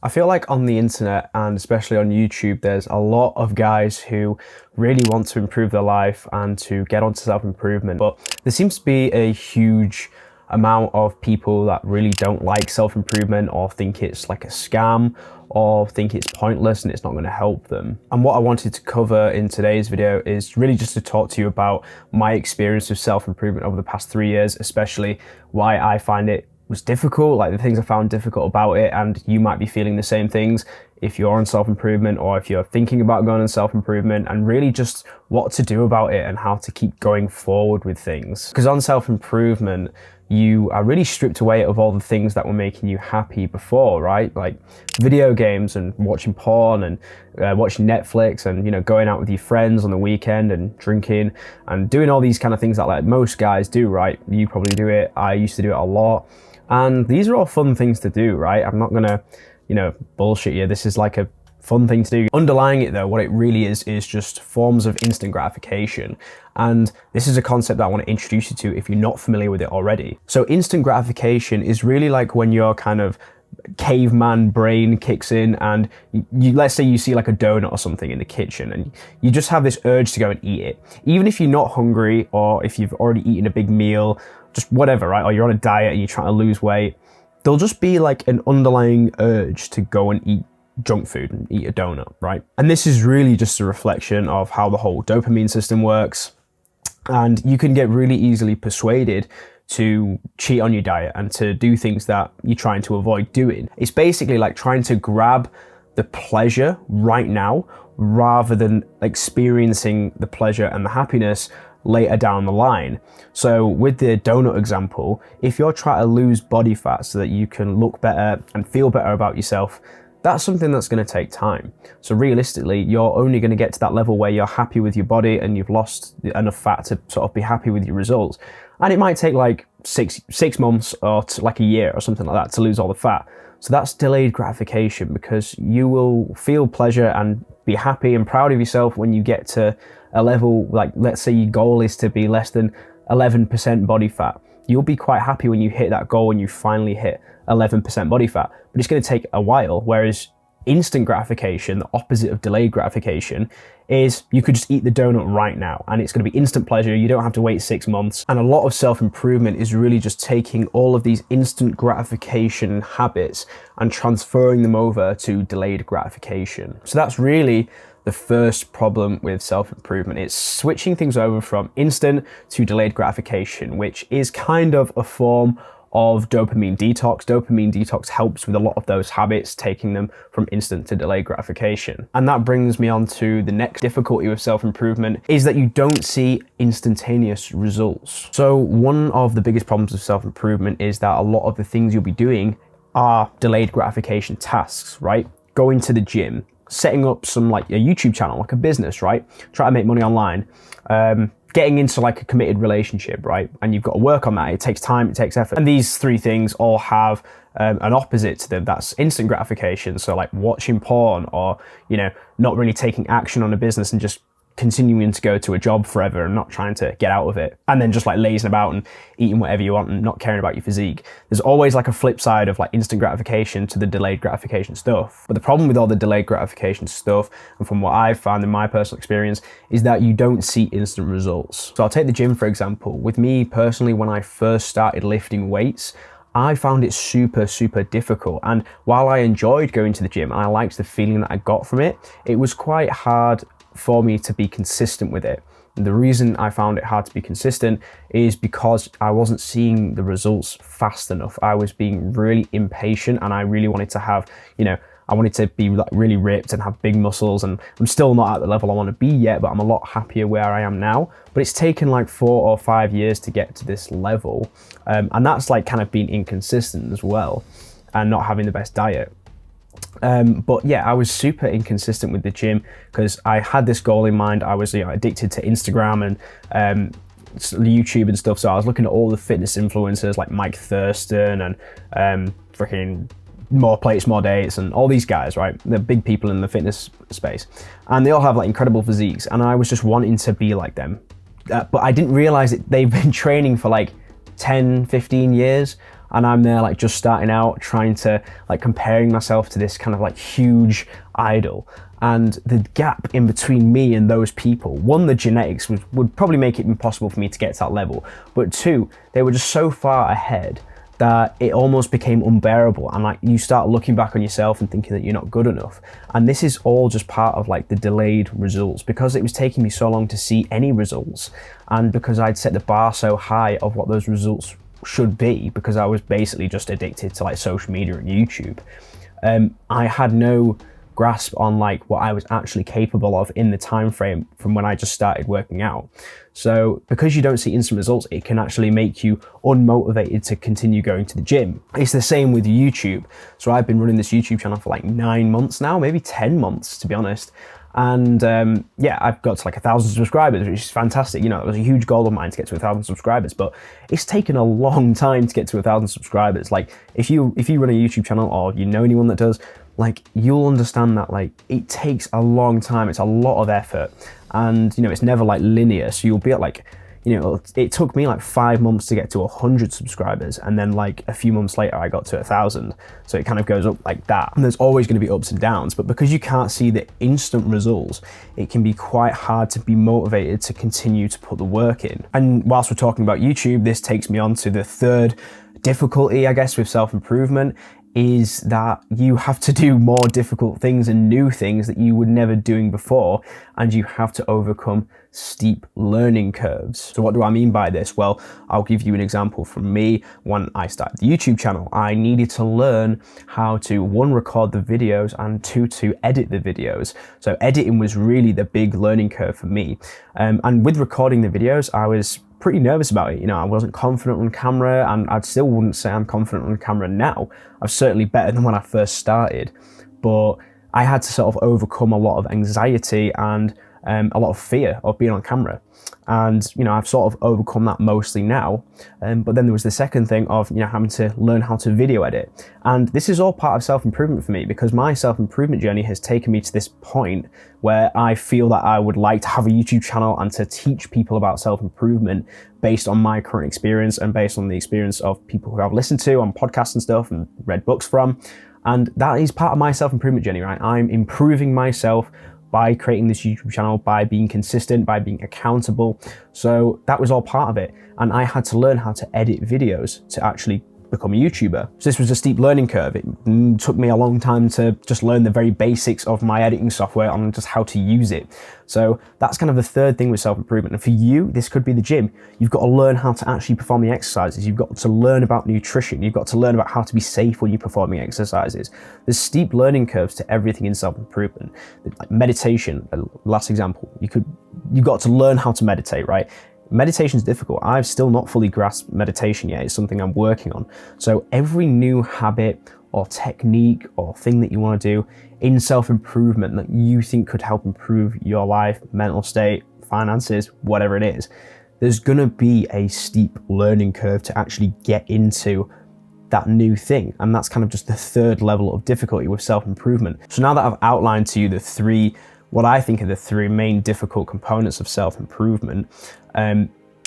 I feel like on the internet and especially on YouTube, there's a lot of guys who really want to improve their life and to get onto self-improvement. But there seems to be a huge amount of people that really don't like self-improvement or think it's like a scam or think it's pointless and it's not going to help them. And what I wanted to cover in today's video is really just to talk to you about my experience with self-improvement over the past 3 years, especially why I find it was difficult, like the things I found difficult about it, and you might be feeling the same things if you're on self-improvement or if you're thinking about going on self-improvement, and really just what to do about it and how to keep going forward with things. Because on self-improvement, you are really stripped away of all the things that were making you happy before, right? Like video games and watching porn and watching Netflix and, you know, going out with your friends on the weekend and drinking and doing all these kind of things that like most guys do, right? You probably do it. I used to do it a lot. And these are all fun things to do, right? I'm not gonna, bullshit you. This is like a fun thing to do. Underlying it though, what it really is just forms of instant gratification. And this is a concept that I want to introduce you to if you're not familiar with it already. So instant gratification is really like when your kind of caveman brain kicks in and you let's say you see like a donut or something in the kitchen and you just have this urge to go and eat it. Even if you're not hungry or if you've already eaten a big meal, just whatever, right? Or you're on a diet and you're trying to lose weight, there'll just be like an underlying urge to go and eat junk food and eat a donut, right? And this is really just a reflection of how the whole dopamine system works. And you can get really easily persuaded to cheat on your diet and to do things that you're trying to avoid doing. It's basically like trying to grab the pleasure right now rather than experiencing the pleasure and the happiness later down the line. So with the donut example, if you're trying to lose body fat so that you can look better and feel better about yourself, that's something that's going to take time. So realistically, you're only going to get to that level where you're happy with your body and you've lost enough fat to sort of be happy with your results. And it might take like six months or like a year or something like that to lose all the fat. So that's delayed gratification, because you will feel pleasure and be happy and proud of yourself when you get to a level, like let's say your goal is to be less than 11% body fat. You'll be quite happy when you hit that goal and you finally hit 11% body fat, but it's going to take a while. Whereas instant gratification, the opposite of delayed gratification, is you could just eat the donut right now and it's going to be instant pleasure. You don't have to wait 6 months. And a lot of self-improvement is really just taking all of these instant gratification habits and transferring them over to delayed gratification. So that's really the first problem with self-improvement. It's switching things over from instant to delayed gratification, which is kind of a form of dopamine detox. Dopamine detox helps with a lot of those habits, taking them from instant to delayed gratification. And that brings me on to the next difficulty with self-improvement, is that you don't see instantaneous results. So one of the biggest problems with self-improvement is that a lot of the things you'll be doing are delayed gratification tasks, right? Going to the gym, setting up some like a YouTube channel, like a business, right? Try to make money online, getting into like a committed relationship, right? And you've got to work on that. It takes time, it takes effort. And these three things all have an opposite to them. That's instant gratification. So like watching porn or, not really taking action on a business and just continuing to go to a job forever and not trying to get out of it. And then just like lazing about and eating whatever you want and not caring about your physique. There's always like a flip side of like instant gratification to the delayed gratification stuff. But the problem with all the delayed gratification stuff, and from what I've found in my personal experience, is that you don't see instant results. So I'll take the gym for example. With me personally, when I first started lifting weights, I found it super difficult. And while I enjoyed going to the gym and I liked the feeling that I got from it, it was quite hard for me to be consistent with it. And the reason I found it hard to be consistent is because I wasn't seeing the results fast enough. I was being really impatient and I really wanted to have, I wanted to be like really ripped and have big muscles, and I'm still not at the level I want to be yet, but I'm a lot happier where I am now. But it's taken like 4 or 5 years to get to this level. And that's like kind of being inconsistent as well and not having the best diet. But yeah, I was super inconsistent with the gym because I had this goal in mind. I was addicted to Instagram and YouTube and stuff. So I was looking at all the fitness influencers like Mike Thurston and freaking More Plates, More Dates and all these guys, right? They're big people in the fitness space. And they all have like incredible physiques. And I was just wanting to be like them. But I didn't realize that they've been training for like 10, 15 years. and I'm there like just starting out, trying to like comparing myself to this kind of like huge idol. And the gap in between me and those people, one, the genetics would probably make it impossible for me to get to that level, but two, they were just so far ahead that it almost became unbearable, and like you start looking back on yourself and thinking that you're not good enough. And this is all just part of like the delayed results, because it was taking me so long to see any results, and because I'd set the bar so high of what those results should be, because I was basically just addicted to like social media and YouTube. I had no grasp on like what I was actually capable of in the time frame from when I just started working out. So because you don't see instant results, it can actually make you unmotivated to continue going to the gym. It's the same with YouTube. So I've been running this YouTube channel for like 9 months now, maybe 10 months to be honest. And yeah, I've got to like 1,000 subscribers, which is fantastic. You know, it was a huge goal of mine to get to 1,000 subscribers, but it's taken a long time to get to 1,000 subscribers. Like if you run a YouTube channel, or you know anyone that does, like you'll understand that like it takes a long time. It's a lot of effort, and you know, it's never like linear. So you'll be at like, you know, it took me like 5 months to get to 100 subscribers, and then like a few months later I got to 1,000. So it kind of goes up like that, and there's always going to be ups and downs. But because you can't see the instant results, it can be quite hard to be motivated to continue to put the work in. And whilst we're talking about YouTube, this takes me on to the third difficulty, I guess, with self-improvement, is that you have to do more difficult things and new things that you were never doing before, and you have to overcome steep learning curves. So what do I mean by this? Well, I'll give you an example from me. When I started the YouTube channel, I needed to learn how to, one, record the videos, and two, to edit the videos. So editing was really the big learning curve for me. And with recording the videos, I was pretty nervous about it. You know, I wasn't confident on camera, and I still wouldn't say I'm confident on camera now. I'm certainly better than when I first started, but I had to sort of overcome a lot of anxiety and a lot of fear of being on camera. And, you know, I've sort of overcome that mostly now. But then there was the second thing of, you know, having to learn how to video edit. And this is all part of self-improvement for me, because my self-improvement journey has taken me to this point where I feel that I would like to have a YouTube channel and to teach people about self-improvement based on my current experience and based on the experience of people who I've listened to on podcasts and stuff and read books from. And that is part of my self-improvement journey, right? I'm improving myself by creating this YouTube channel, by being consistent, by being accountable. So that was all part of it. And I had to learn how to edit videos to actually become a YouTuber. So this was a steep learning curve. It took me a long time to just learn the very basics of my editing software and just how to use it. So that's kind of the third thing with self-improvement. And for you, this could be the gym. You've got to learn how to actually perform the exercises. You've got to learn about nutrition. You've got to learn about how to be safe when you're performing exercises. There's steep learning curves to everything in self-improvement. Like meditation, last example, you've got to learn how to meditate, right? Meditation is difficult. I've still not fully grasped meditation yet. It's something I'm working on. So every new habit or technique or thing that you want to do in self-improvement that you think could help improve your life, mental state, finances, whatever it is, there's going to be a steep learning curve to actually get into that new thing. And that's kind of just the third level of difficulty with self-improvement. So now that I've outlined to you what I think are the three main difficult components of self-improvement,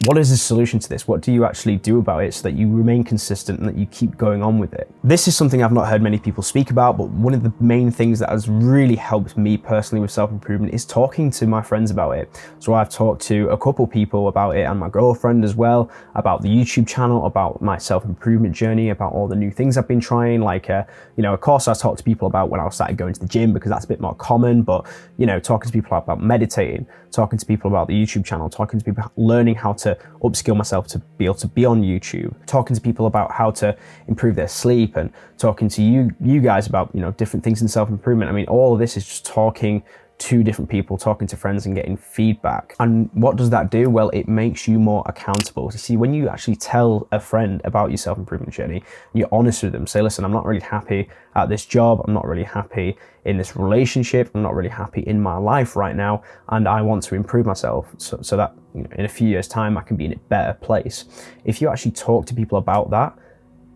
what is the solution to this? What do you actually do about it so that you remain consistent and that you keep going on with it? This is something I've not heard many people speak about, but one of the main things that has really helped me personally with self-improvement is talking to my friends about it. So I've talked to a couple people about it, and my girlfriend as well, about the YouTube channel, about my self-improvement journey, about all the new things I've been trying. Like, you know, of course I talked to people about when I started going to the gym, because that's a bit more common, but, you know, talking to people about meditating, talking to people about the YouTube channel, talking to people, learning how to upskill myself to be able to be on YouTube, talking to people about how to improve their sleep, and talking to you guys about, you know, different things in self-improvement. I mean, all of this is just talking to different people, talking to friends and getting feedback. And what does that do? Well, it makes you more accountable. You see, when you actually tell a friend about your self-improvement journey, you're honest with them, say, listen, I'm not really happy at this job, I'm not really happy in this relationship, I'm not really happy in my life right now, and I want to improve myself so that, you know, in a few years' time I can be in a better place. If you actually talk to people about that,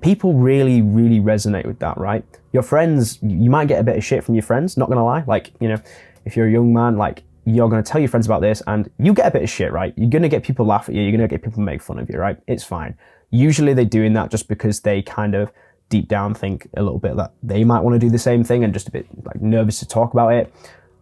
people really, really resonate with that, right? Your friends, you might get a bit of shit from your friends, not gonna lie. Like, you know, if you're a young man, like, you're gonna tell your friends about this and you get a bit of shit, right? You're gonna get people laugh at you, you're gonna get people make fun of you, right? It's fine. Usually they're doing that just because they kind of deep down think a little bit that they might want to do the same thing and just a bit like nervous to talk about it.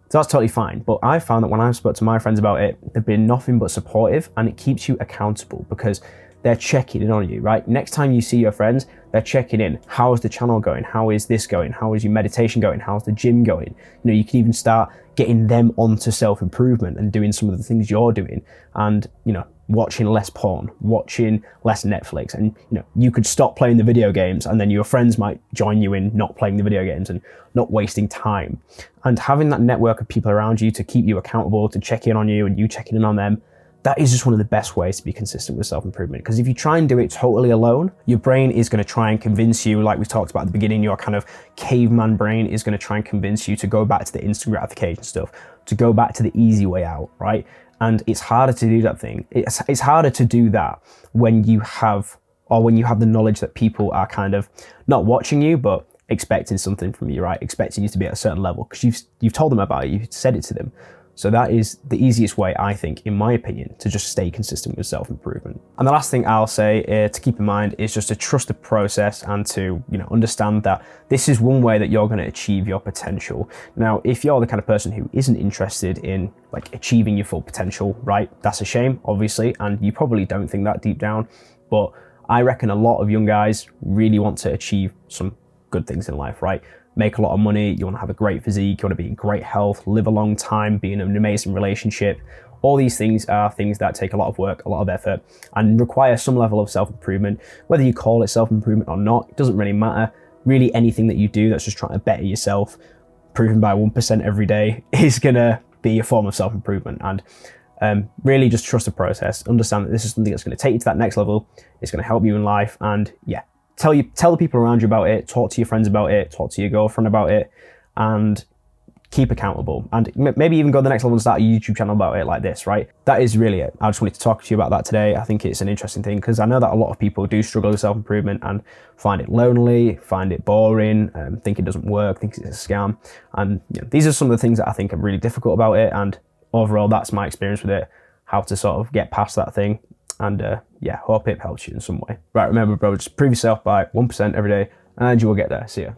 So that's totally fine. But I found that when I've spoke to my friends about it, they've been nothing but supportive, and it keeps you accountable because they're checking in on you, right? Next time you see your friends, they're checking in. How is the channel going? How is this going? How is your meditation going? How's the gym going? You know, you can even start getting them onto self-improvement and doing some of the things you're doing, and, you know, watching less porn, watching less Netflix. And, you know, you could stop playing the video games, and then your friends might join you in not playing the video games and not wasting time. And having that network of people around you to keep you accountable, to check in on you and you checking in on them, that is just one of the best ways to be consistent with self-improvement. Because if you try and do it totally alone, your brain is going to try and convince you, like we talked about at the beginning, your kind of caveman brain is going to try and convince you to go back to the instant gratification stuff, to go back to the easy way out, right? And it's harder to do that thing. It's harder to do that when you have the knowledge that people are kind of not watching you, but expecting something from you, right? Expecting you to be at a certain level because you've told them about it, you've said it to them. So that is the easiest way, I think, in my opinion, to just stay consistent with self-improvement. And the last thing I'll say to keep in mind is just to trust the process and to, you know, understand that this is one way that you're going to achieve your potential. Now, if you're the kind of person who isn't interested in like achieving your full potential, right, that's a shame, obviously, and you probably don't think that deep down, but I reckon a lot of young guys really want to achieve some good things in life, right? Make a lot of money, you want to have a great physique, you want to be in great health, live a long time, be in an amazing relationship. All these things are things that take a lot of work, a lot of effort, and require some level of self-improvement. Whether you call it self-improvement or not, it doesn't really matter. Really, anything that you do that's just trying to better yourself, proven by 1% every day, is going to be a form of self-improvement. And really just trust the process. Understand that this is something that's going to take you to that next level. It's going to help you in life, and yeah, tell the people around you about it, talk to your friends about it, talk to your girlfriend about it, and keep accountable. And maybe even go to the next level and start a YouTube channel about it like this, right? That is really it. I just wanted to talk to you about that today. I think it's an interesting thing because I know that a lot of people do struggle with self-improvement and find it lonely, find it boring, think it doesn't work, think it's a scam. And you know, these are some of the things that I think are really difficult about it. And overall, that's my experience with it, how to sort of get past that thing. And yeah, hope it helps you in some way. Right, remember, bro, just prove yourself by 1% every day, and you will get there. See ya.